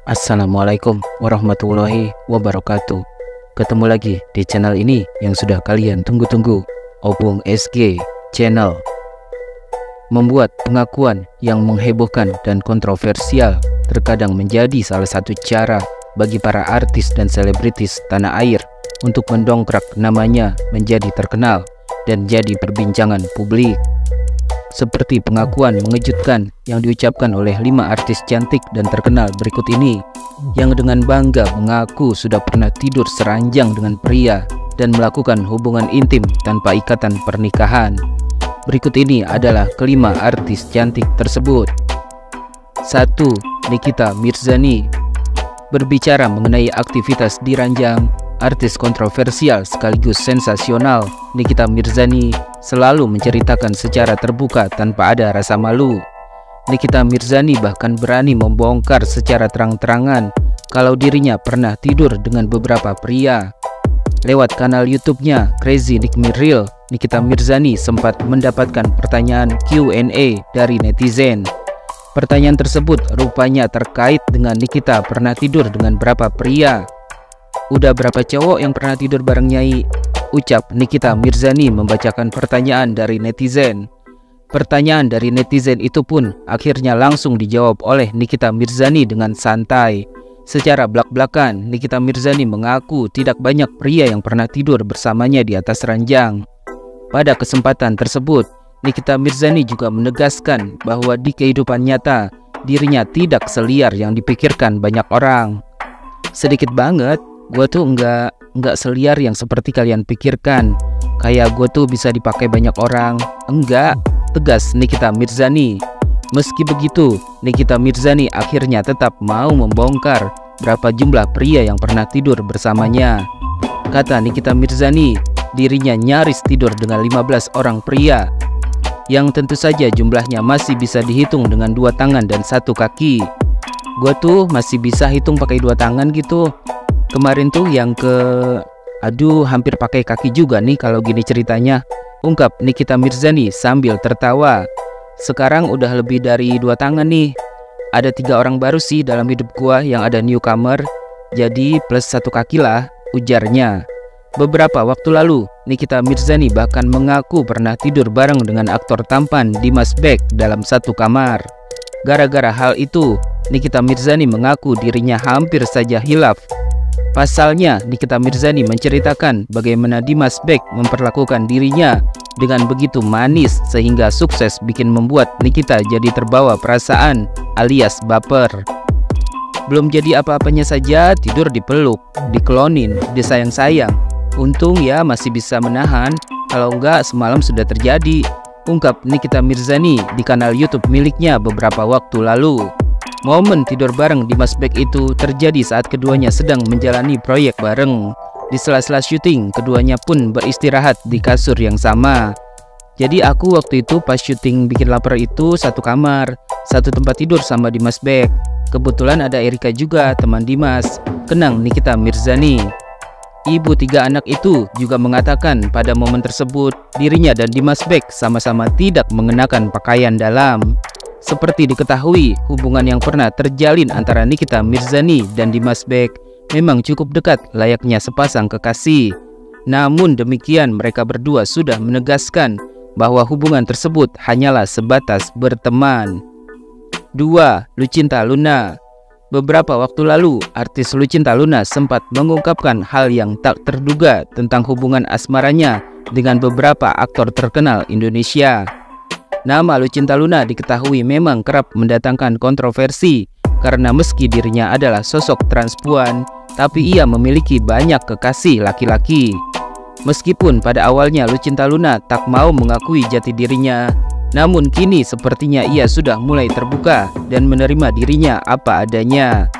Assalamualaikum warahmatullahi wabarakatuh. Ketemu lagi di channel ini yang sudah kalian tunggu-tunggu, Opung SG Channel. Membuat pengakuan yang menghebohkan dan kontroversial terkadang menjadi salah satu cara bagi para artis dan selebritis tanah air untuk mendongkrak namanya menjadi terkenal dan jadi perbincangan publik. Seperti pengakuan mengejutkan yang diucapkan oleh 5 artis cantik dan terkenal berikut ini, yang dengan bangga mengaku sudah pernah tidur seranjang dengan pria dan melakukan hubungan intim tanpa ikatan pernikahan. Berikut ini adalah kelima artis cantik tersebut. 1. Nikita Mirzani. Berbicara mengenai aktivitas di ranjang, artis kontroversial sekaligus sensasional Nikita Mirzani selalu menceritakan secara terbuka tanpa ada rasa malu. Nikita Mirzani bahkan berani membongkar secara terang-terangan kalau dirinya pernah tidur dengan beberapa pria. Lewat kanal YouTube-nya Crazy Nick Me Real, Nikita Mirzani sempat mendapatkan pertanyaan Q&A dari netizen. Pertanyaan tersebut rupanya terkait dengan Nikita pernah tidur dengan berapa pria. Udah berapa cowok yang pernah tidur bareng Nyai? Ucap Nikita Mirzani membacakan pertanyaan dari netizen. Pertanyaan dari netizen itu pun akhirnya langsung dijawab oleh Nikita Mirzani dengan santai. Secara blak-blakan, Nikita Mirzani mengaku tidak banyak pria yang pernah tidur bersamanya di atas ranjang. Pada kesempatan tersebut, Nikita Mirzani juga menegaskan bahwa di kehidupan nyata, dirinya tidak seliar yang dipikirkan banyak orang. Sedikit banget, gue tuh nggak seliar yang seperti kalian pikirkan. Kayak gue tuh bisa dipakai banyak orang. Enggak, tegas Nikita Mirzani. Meski begitu, Nikita Mirzani akhirnya tetap mau membongkar berapa jumlah pria yang pernah tidur bersamanya. Kata Nikita Mirzani, dirinya nyaris tidur dengan 15 orang pria, yang tentu saja jumlahnya masih bisa dihitung dengan 2 tangan dan 1 kaki. Gue tuh masih bisa hitung pakai 2 tangan gitu. Kemarin tuh yang hampir pakai kaki juga nih kalau gini ceritanya, ungkap Nikita Mirzani sambil tertawa. Sekarang udah lebih dari 2 tangan nih. Ada 3 orang baru sih dalam hidup gua yang ada newcomer, jadi plus 1 kaki lah, ujarnya. Beberapa waktu lalu, Nikita Mirzani bahkan mengaku pernah tidur bareng dengan aktor tampan Dimas Beck dalam satu kamar. Gara-gara hal itu, Nikita Mirzani mengaku dirinya hampir saja hilaf. Pasalnya, Nikita Mirzani menceritakan bagaimana Dimas Beck memperlakukan dirinya dengan begitu manis sehingga sukses bikin membuat Nikita jadi terbawa perasaan alias baper. Belum jadi apa-apanya saja tidur dipeluk, diklonin, disayang-sayang. Untung ya masih bisa menahan, kalau enggak semalam sudah terjadi, ungkap Nikita Mirzani di kanal YouTube miliknya beberapa waktu lalu. Momen tidur bareng Dimas Beck itu terjadi saat keduanya sedang menjalani proyek bareng. Di sela-sela syuting, keduanya pun beristirahat di kasur yang sama. Jadi aku waktu itu pas syuting Bikin Lapar itu satu kamar, satu tempat tidur sama Dimas Beck. Kebetulan ada Erika juga, teman Dimas, kenang Nikita Mirzani. Ibu 3 anak itu juga mengatakan pada momen tersebut dirinya dan Dimas Beck sama-sama tidak mengenakan pakaian dalam. Seperti diketahui, hubungan yang pernah terjalin antara Nikita Mirzani dan Dimas Beck memang cukup dekat layaknya sepasang kekasih. Namun demikian mereka berdua sudah menegaskan bahwa hubungan tersebut hanyalah sebatas berteman. 2. Lucinta Luna. Beberapa waktu lalu, artis Lucinta Luna sempat mengungkapkan hal yang tak terduga tentang hubungan asmaranya dengan beberapa aktor terkenal Indonesia. Nama Lucinta Luna diketahui memang kerap mendatangkan kontroversi karena meski dirinya adalah sosok transpuan, tapi ia memiliki banyak kekasih laki-laki. Meskipun pada awalnya Lucinta Luna tak mau mengakui jati dirinya, namun kini sepertinya ia sudah mulai terbuka dan menerima dirinya apa adanya.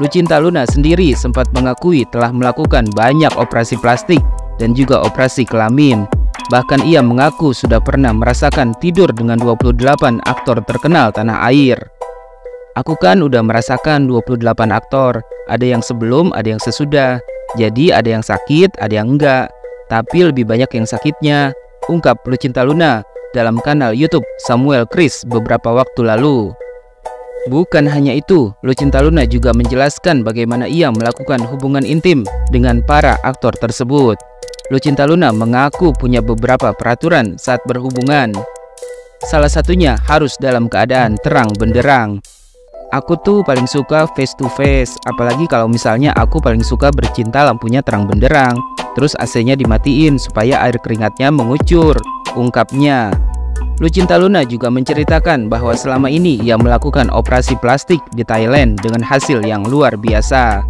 Lucinta Luna sendiri sempat mengakui telah melakukan banyak operasi plastik dan juga operasi kelamin. Bahkan ia mengaku sudah pernah merasakan tidur dengan 28 aktor terkenal tanah air. Aku kan udah merasakan 28 aktor, ada yang sebelum, ada yang sesudah. Jadi ada yang sakit, ada yang enggak. Tapi lebih banyak yang sakitnya, ungkap Lucinta Luna dalam kanal YouTube Samuel Chris beberapa waktu lalu. Bukan hanya itu, Lucinta Luna juga menjelaskan bagaimana ia melakukan hubungan intim dengan para aktor tersebut. Lucinta Luna mengaku punya beberapa peraturan saat berhubungan. Salah satunya harus dalam keadaan terang benderang. Aku tuh paling suka face to face, apalagi kalau misalnya aku paling suka bercinta lampunya terang benderang, terus AC-nya dimatiin supaya air keringatnya mengucur, ungkapnya. Lucinta Luna juga menceritakan bahwa selama ini ia melakukan operasi plastik di Thailand dengan hasil yang luar biasa.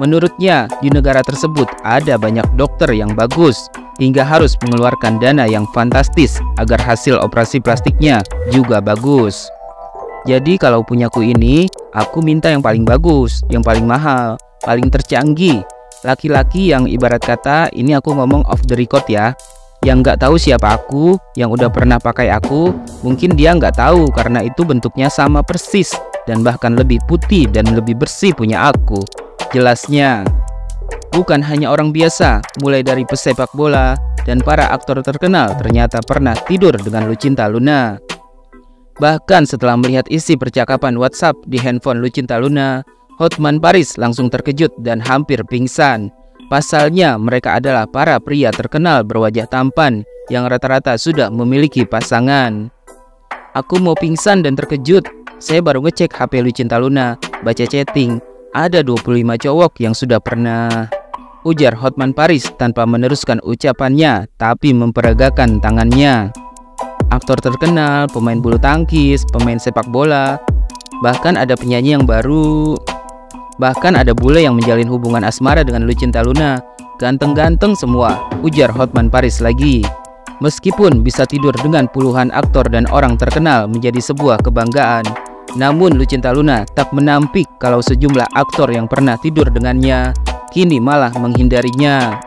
Menurutnya, di negara tersebut ada banyak dokter yang bagus, hingga harus mengeluarkan dana yang fantastis agar hasil operasi plastiknya juga bagus. Jadi kalau punyaku ini, aku minta yang paling bagus, yang paling mahal, paling tercanggih. Laki-laki yang ibarat kata, ini aku ngomong off the record ya, yang nggak tahu siapa aku, yang udah pernah pakai aku, mungkin dia nggak tahu karena itu bentuknya sama persis dan bahkan lebih putih dan lebih bersih punya aku. Jelasnya, bukan hanya orang biasa, mulai dari pesepak bola dan para aktor terkenal ternyata pernah tidur dengan Lucinta Luna. Bahkan setelah melihat isi percakapan WhatsApp di handphone Lucinta Luna, Hotman Paris langsung terkejut dan hampir pingsan. Pasalnya mereka adalah para pria terkenal berwajah tampan yang rata-rata sudah memiliki pasangan. Aku mau pingsan dan terkejut. Saya baru ngecek HP Lucinta Luna, baca chatting. Ada 25 cowok yang sudah pernah, ujar Hotman Paris tanpa meneruskan ucapannya tapi memperagakan tangannya. Aktor terkenal, pemain bulu tangkis, pemain sepak bola, bahkan ada penyanyi yang baru. Bahkan ada bule yang menjalin hubungan asmara dengan Lucinta Luna. Ganteng-ganteng semua, ujar Hotman Paris lagi. Meskipun bisa tidur dengan puluhan aktor dan orang terkenal menjadi sebuah kebanggaan, namun Lucinta Luna tak menampik kalau sejumlah aktor yang pernah tidur dengannya kini malah menghindarinya.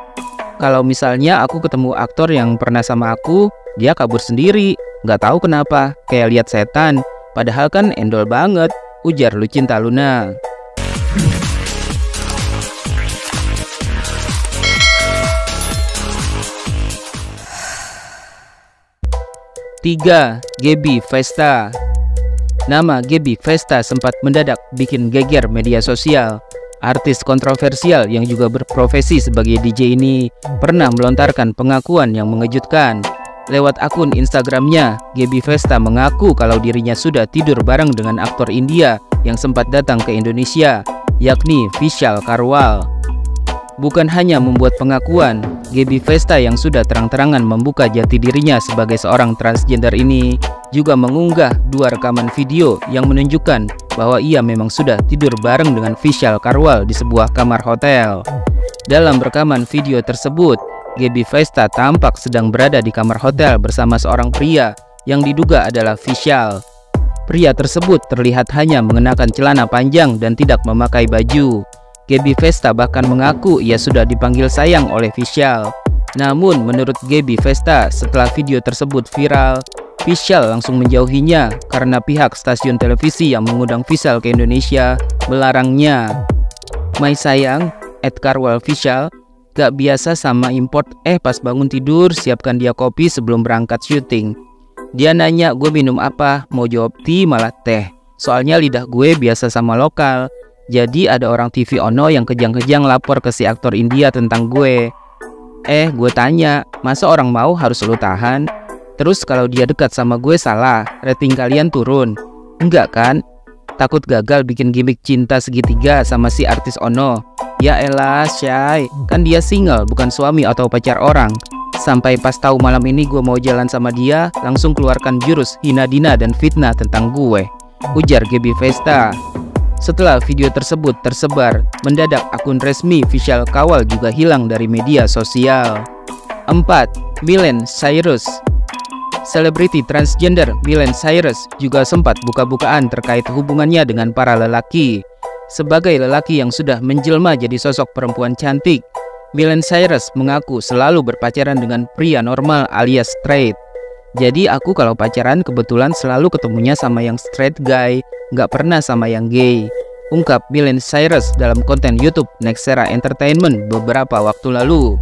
Kalau misalnya aku ketemu aktor yang pernah sama aku, dia kabur sendiri, nggak tahu kenapa, kayak lihat setan. Padahal kan endol banget, ujar Lucinta Luna. 3. Gaby Vesta. Nama Gaby Vesta sempat mendadak bikin geger media sosial. Artis kontroversial yang juga berprofesi sebagai DJ ini pernah melontarkan pengakuan yang mengejutkan. Lewat akun Instagramnya, Gaby Vesta mengaku kalau dirinya sudah tidur bareng dengan aktor India yang sempat datang ke Indonesia, yakni Vishal Karwal. Bukan hanya membuat pengakuan, Gaby Vesta yang sudah terang-terangan membuka jati dirinya sebagai seorang transgender ini juga mengunggah 2 rekaman video yang menunjukkan bahwa ia memang sudah tidur bareng dengan Vishal Karwal di sebuah kamar hotel. Dalam rekaman video tersebut, Gaby Vesta tampak sedang berada di kamar hotel bersama seorang pria yang diduga adalah Vishal. Pria tersebut terlihat hanya mengenakan celana panjang dan tidak memakai baju. Gaby Vesta bahkan mengaku ia sudah dipanggil sayang oleh Vishal. Namun menurut Gaby Vesta, setelah video tersebut viral, Vishal langsung menjauhinya karena pihak stasiun televisi yang mengundang Vishal ke Indonesia melarangnya. My sayang, @Karwal Vishal, gak biasa sama import, pas bangun tidur siapkan dia kopi sebelum berangkat syuting. Dia nanya gue minum apa, mau jawab tea malah teh. Soalnya lidah gue biasa sama lokal. Jadi ada orang TV Ono yang kejang-kejang lapor ke si aktor India tentang gue. Gue tanya, masa orang mau harus lu tahan? Terus kalau dia dekat sama gue salah, rating kalian turun? Enggak kan? Takut gagal bikin gimmick cinta segitiga sama si artis Ono. Ya elah, Syai, kan dia single, bukan suami atau pacar orang. Sampai pas tahu malam ini gue mau jalan sama dia, langsung keluarkan jurus hina dina dan fitnah tentang gue, ujar Gaby Vesta. Setelah video tersebut tersebar, mendadak akun resmi Vishal Karwal juga hilang dari media sosial. 4. Miley Cyrus. Selebriti transgender Miley Cyrus juga sempat buka-bukaan terkait hubungannya dengan para lelaki. Sebagai lelaki yang sudah menjelma jadi sosok perempuan cantik, Miley Cyrus mengaku selalu berpacaran dengan pria normal alias straight. Jadi aku kalau pacaran kebetulan selalu ketemunya sama yang straight guy, nggak pernah sama yang gay, ungkap Miley Cyrus dalam konten YouTube Nexera Entertainment beberapa waktu lalu.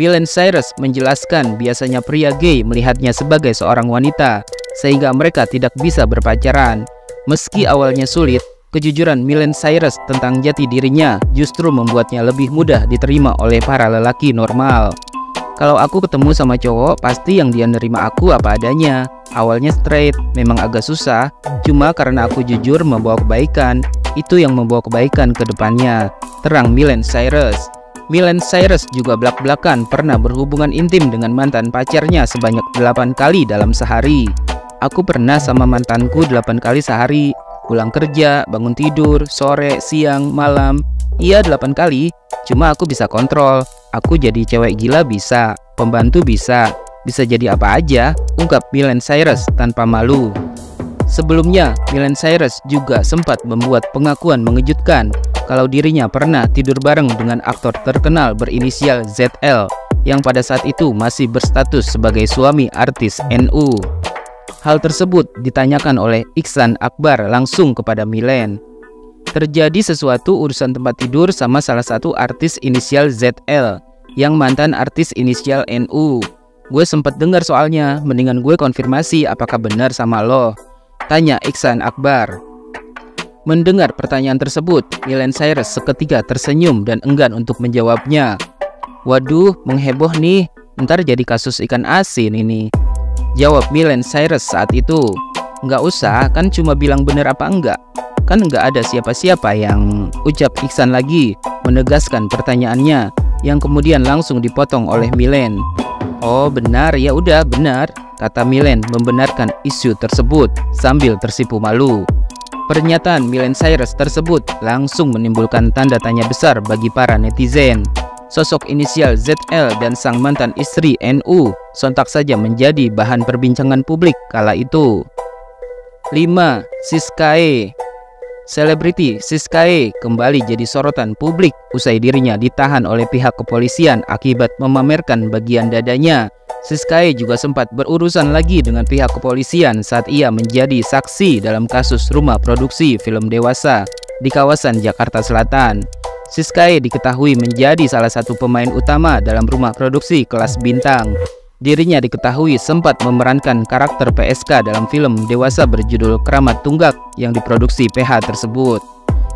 Miley Cyrus menjelaskan biasanya pria gay melihatnya sebagai seorang wanita, sehingga mereka tidak bisa berpacaran. Meski awalnya sulit, kejujuran Miley Cyrus tentang jati dirinya justru membuatnya lebih mudah diterima oleh para lelaki normal. Kalau aku ketemu sama cowok, pasti yang dia nerima aku apa adanya. Awalnya straight, memang agak susah, cuma karena aku jujur membawa kebaikan, itu yang membawa kebaikan ke depannya, terang Miley Cyrus. Miley Cyrus juga belak-belakan pernah berhubungan intim dengan mantan pacarnya sebanyak 8 kali dalam sehari. Aku pernah sama mantanku 8 kali sehari, pulang kerja, bangun tidur, sore, siang, malam. Iya 8 kali, cuma aku bisa kontrol. Aku jadi cewek gila bisa, pembantu bisa jadi apa aja, ungkap Miley Cyrus tanpa malu. Sebelumnya, Miley Cyrus juga sempat membuat pengakuan mengejutkan kalau dirinya pernah tidur bareng dengan aktor terkenal berinisial ZL yang pada saat itu masih berstatus sebagai suami artis NU. Hal tersebut ditanyakan oleh Ihsan Akbar langsung kepada Miley. Terjadi sesuatu urusan tempat tidur sama salah satu artis inisial ZL yang mantan artis inisial NU. Gue sempet dengar soalnya, mendingan gue konfirmasi apakah benar sama lo, tanya Ihsan Akbar. Mendengar pertanyaan tersebut, Miley Cyrus seketika tersenyum dan enggan untuk menjawabnya. Waduh, mengheboh nih, ntar jadi kasus ikan asin ini, jawab Miley Cyrus saat itu. Nggak usah, kan cuma bilang bener apa enggak. Kan nggak ada siapa-siapa yang, ucap Ihsan lagi, menegaskan pertanyaannya, yang kemudian langsung dipotong oleh Miley. Oh benar, ya udah benar, kata Miley membenarkan isu tersebut sambil tersipu malu. Pernyataan Miley Cyrus tersebut langsung menimbulkan tanda tanya besar bagi para netizen. Sosok inisial ZL dan sang mantan istri NU sontak saja menjadi bahan perbincangan publik kala itu. 5. Siskae. Selebriti Siskae kembali jadi sorotan publik usai dirinya ditahan oleh pihak kepolisian akibat memamerkan bagian dadanya. Siskae juga sempat berurusan lagi dengan pihak kepolisian saat ia menjadi saksi dalam kasus rumah produksi film dewasa di kawasan Jakarta Selatan. Siskae diketahui menjadi salah satu pemain utama dalam rumah produksi kelas bintang. Dirinya diketahui sempat memerankan karakter PSK dalam film dewasa berjudul Keramat Tunggak yang diproduksi PH tersebut.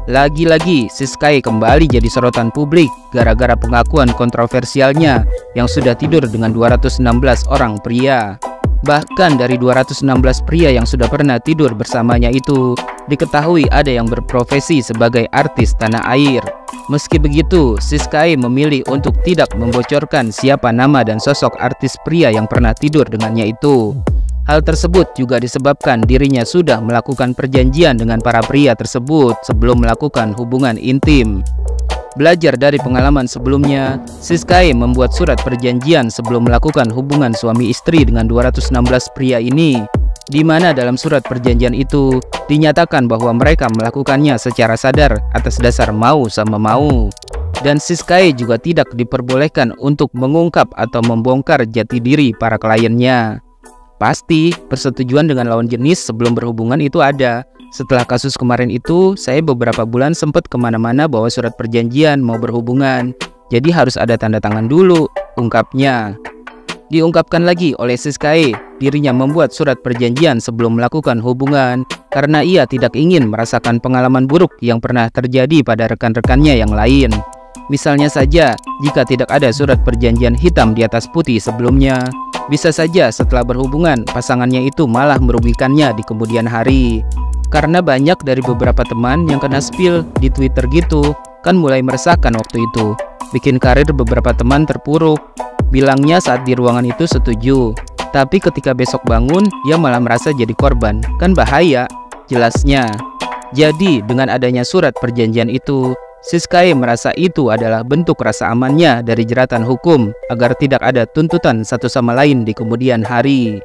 Lagi-lagi, Siskae kembali jadi sorotan publik gara-gara pengakuan kontroversialnya yang sudah tidur dengan 216 orang pria. Bahkan dari 216 pria yang sudah pernah tidur bersamanya itu, diketahui ada yang berprofesi sebagai artis tanah air. Meski begitu, Siskae memilih untuk tidak membocorkan siapa nama dan sosok artis pria yang pernah tidur dengannya itu. Hal tersebut juga disebabkan dirinya sudah melakukan perjanjian dengan para pria tersebut sebelum melakukan hubungan intim. Belajar dari pengalaman sebelumnya, Siskae membuat surat perjanjian sebelum melakukan hubungan suami istri dengan 216 pria ini, di mana dalam surat perjanjian itu dinyatakan bahwa mereka melakukannya secara sadar atas dasar mau sama mau. Dan Siskae juga tidak diperbolehkan untuk mengungkap atau membongkar jati diri para kliennya. Pasti, persetujuan dengan lawan jenis sebelum berhubungan itu ada. Setelah kasus kemarin itu, saya beberapa bulan sempat kemana-mana bawa surat perjanjian mau berhubungan. Jadi harus ada tanda tangan dulu, ungkapnya. Diungkapkan lagi oleh Siskae, dirinya membuat surat perjanjian sebelum melakukan hubungan karena ia tidak ingin merasakan pengalaman buruk yang pernah terjadi pada rekan-rekannya yang lain. Misalnya saja, jika tidak ada surat perjanjian hitam di atas putih sebelumnya, bisa saja setelah berhubungan pasangannya itu malah merugikannya di kemudian hari. Karena banyak dari beberapa teman yang kena spill di Twitter gitu, kan mulai meresahkan waktu itu, bikin karir beberapa teman terpuruk. Bilangnya saat di ruangan itu setuju, tapi ketika besok bangun, dia malah merasa jadi korban. Kan bahaya, jelasnya. Jadi, dengan adanya surat perjanjian itu, Siskae merasa itu adalah bentuk rasa amannya dari jeratan hukum agar tidak ada tuntutan satu sama lain di kemudian hari.